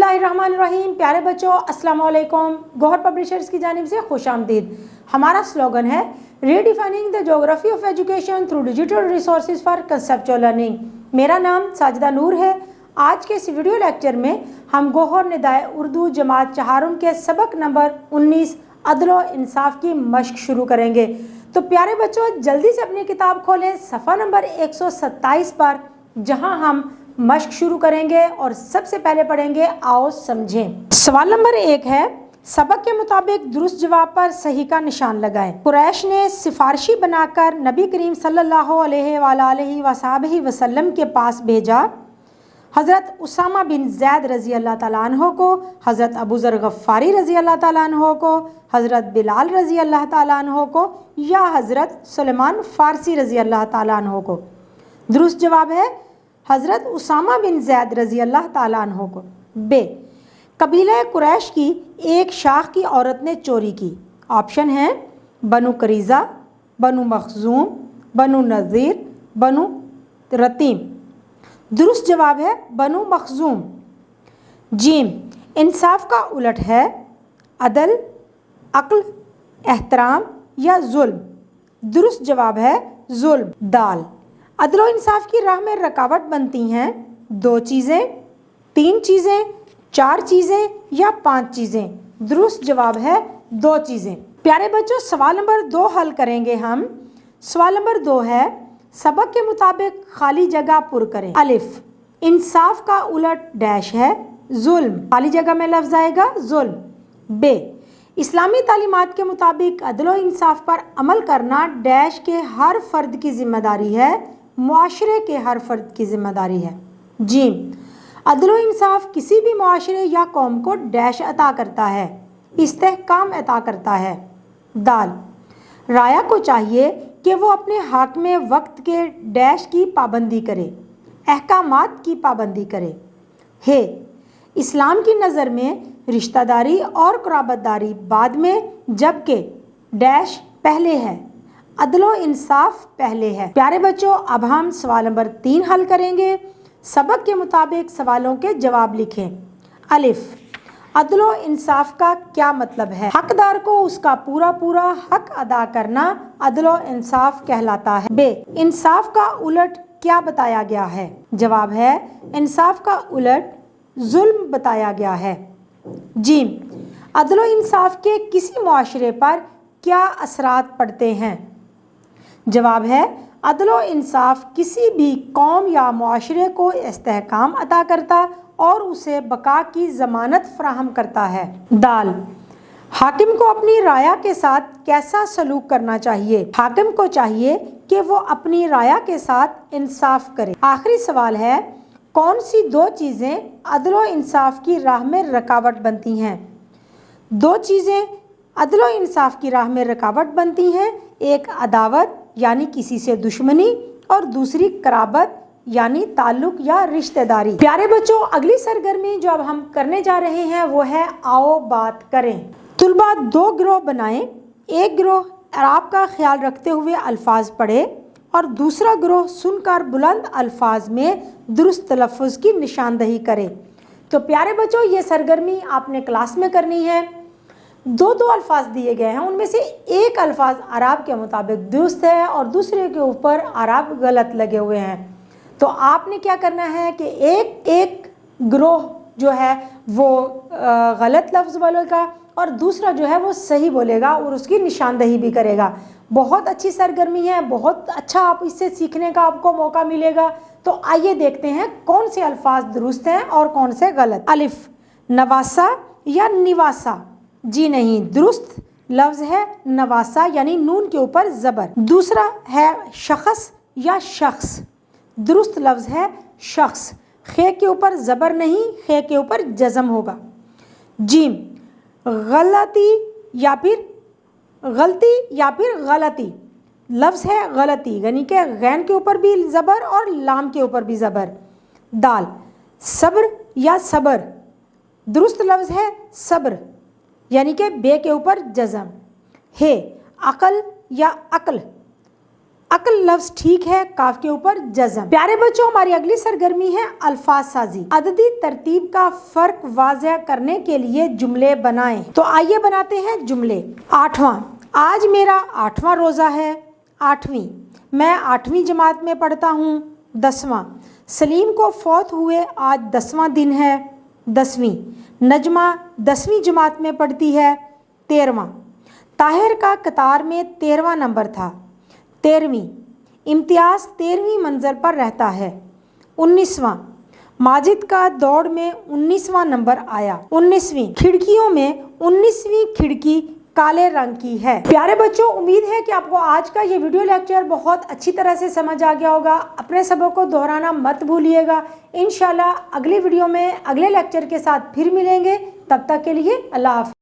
बिस्मिल्लाहिर्रहमानिर्रहीम। प्यारे बच्चों, अस्सलाम वालेकुम। गौहर पब्लिशर्स की जानिब से खुश आमदीद। हमारा स्लोगन है redefining the geography of education through digital resources for conceptual learning. मेरा नाम साजिदा नूर है। आज के इस वीडियो लेक्चर में हम गौहर निदाए उर्दू जमात चहारुम के सबक नंबर 19 अदल व इंसाफ की मश्क शुरू करेंगे। तो प्यारे बच्चों, जल्दी से अपनी किताब खोलें सफ़ा नंबर 127 पर, जहां हम मश्क शुरू करेंगे और सबसे पहले पढ़ेंगे, आओ समझें। सवाल नंबर 1 है, सबक के मुताबिक दुरुस्त जवाब पर सही का निशान लगाएं। कुरैश ने सिफारिशी बनाकर नबी करीम सल्लल्लाहु अलैहि वसल्लम के पास भेजा। हज़रत उसामा बिन ज़ैद रज़ी अल्लाह ताला अन्हो को, हज़रत अबू ज़र गफ़ारी रज़ी अल्लाह ताला अन्हो को, हज़रत बिलाल रज़ी अल्लाह ताला अन्हो को या हज़रत सुलेमान फ़ारसी रज़ी अल्लाह ताला अन्हो को। दुरुस्त जवाब है हज़रत उसामा बिन ज़ैद रज़ी अल्लाह ताला अन्हो को। बे, कबीला कुरैश की एक शाख की औरत ने चोरी की। ऑप्शन है बनु करीज़ा, बनु मखजूम, बनु नज़ीर, बनु रतीम। दुरुस्त जवाब है बनु मखजूम। जीम, इंसाफ का उलट है अदल, अक्ल, एहतराम या जुल्म। दुरुस्त जवाब है जुल्म। दाल, अदल व इंसाफ की राह में रुकावट बनती हैं 2 चीज़ें, 3 चीज़ें, 4 चीज़ें या 5 चीज़ें। दुरुस्त जवाब है 2 चीज़ें। प्यारे बच्चों, सवाल नंबर 2 हल करेंगे हम। सवाल नंबर 2 है, सबक के मुताबिक खाली जगह पुर करें। अलिफ, इंसाफ का उलट डैश है जुल्म। खाली जगह में लफ्ज़ आएगा जुल्म। बे, इस्लामी तालीमात के मुताबिक अदल व इंसाफ पर अमल करना डैश के हर फर्द की जिम्मेदारी है, मुआशरे के हर फर्द की जिम्मेदारी है। जीम, अदल व इंसाफ किसी भी मुआशरे या कौम को डैश अता करता है, इस्तेहकाम अता करता है। दाल, राया को चाहिए कि वो अपने हक में वक्त के डैश की पाबंदी करे, अहकामात की पाबंदी करे। हे, इस्लाम की नज़र में रिश्तेदारी और क़राबतदारी बाद में, जबकि डैश पहले है, अदल व इंसाफ पहले है। प्यारे बच्चों, अब हम सवाल नंबर 3 हल करेंगे। सबक के मुताबिक सवालों के जवाब लिखें। अलिफ, अदल व इंसाफ का क्या मतलब है? हकदार को उसका पूरा पूरा हक अदा करना अदल व इंसाफ कहलाता है। बे, इंसाफ का उलट क्या बताया गया है? जवाब है इंसाफ का उलट जुल्म बताया गया है। जीम, अदल व इंसाफ के किसी मुआशरे पर क्या असरात पड़ते हैं? जवाब है अदल व इंसाफ किसी भी कौम या मुआशरे को इस्तेहकाम अता करता और उसे बका की ज़मानत फराहम करता है। दाल, हाकिम को अपनी राया के साथ कैसा सलूक करना चाहिए? हाकिम को चाहिए कि वो अपनी राया के साथ इंसाफ करे। आखिरी सवाल है, कौन सी 2 चीज़ें अदल व इंसाफ की राह में रुकावट बनती हैं? 2 चीज़ें अदल व इंसाफ की राह में रुकावट बनती हैं, एक अदावत यानी किसी से दुश्मनी और दूसरी कराबत यानी ताल्लुक या रिश्तेदारी। प्यारे बच्चों, अगली सरगर्मी जो अब हम करने जा रहे हैं वो है आओ बात करें। तुलबा 2 गिरोह बनाएं। एक गिरोह एराब का ख्याल रखते हुए अल्फाज पढ़े और दूसरा गिरोह सुनकर बुलंद अल्फाज में दुरुस्त तलफ़्फ़ुज़ की निशानदही करे। तो प्यारे बच्चों, ये सरगर्मी आपने क्लास में करनी है। 2 अल्फाज दिए गए हैं, उनमें से एक अल्फाज अराब के मुताबिक दुरुस्त है और दूसरे के ऊपर अराब गलत लगे हुए हैं। तो आपने क्या करना है कि एक ग्रोह जो है वो गलत लफ्ज़ बोलेगा और दूसरा जो है वो सही बोलेगा और उसकी निशानदही भी करेगा। बहुत अच्छी सरगर्मी है, बहुत अच्छा आप इससे सीखने का आपको मौका मिलेगा। तो आइए देखते हैं कौन से अल्फाज दुरुस्त हैं और कौन से गलत। अलिफ, नवासा या निवासा? जी नहीं, दुरुस्त लफ्ज़ है नवासा यानी नून के ऊपर ज़बर। दूसरा है शख्स या शख्स? दुरुस्त लफ्ज़ है शख्स, खे के ऊपर ज़बर नहीं, खे के ऊपर जज़म होगा। जीम, गलती या फिर गलती लफ्ज़ है गलती यानी कि गैन के ऊपर भी ज़बर और लाम के ऊपर भी ज़बर। दाल, सब्र या सबर? दुरुस्त लफ्ज़ है सब्र यानी कि बे के ऊपर जज़म। हे, अक़ल या अक्ल? अकल लफ्ज ठीक है, काफ के ऊपर जज़म। प्यारे बच्चों, हमारी अगली सरगर्मी है अल्फाज साजी। अददी तरतीब का फर्क वाज़ह करने के लिए जुमले बनाएं। तो आइए बनाते हैं जुमले। 8वां, आज मेरा 8वां रोज़ा है। 8वीं, मैं 8वीं जमात में पढ़ता हूँ। 10वां, सलीम को फौत हुए आज 10वां दिन है। 10वीं, नजमा 10वीं जमात में पढ़ती है। 13वां, ताहिर का कतार में 13वां नंबर था। 13वीं, इम्तियाज़ 13वीं मंजिल पर रहता है। 19वां, माजिद का दौड़ में 19वां नंबर आया। 19वीं, खिड़कियों में 19वीं खिड़की काले रंग की है। प्यारे बच्चों, उम्मीद है कि आपको आज का ये वीडियो लेक्चर बहुत अच्छी तरह से समझ आ गया होगा। अपने सबक को दोहराना मत भूलिएगा। इंशाल्लाह अगली वीडियो में अगले लेक्चर के साथ फिर मिलेंगे। तब तक के लिए अल्लाह हाफ़िज़।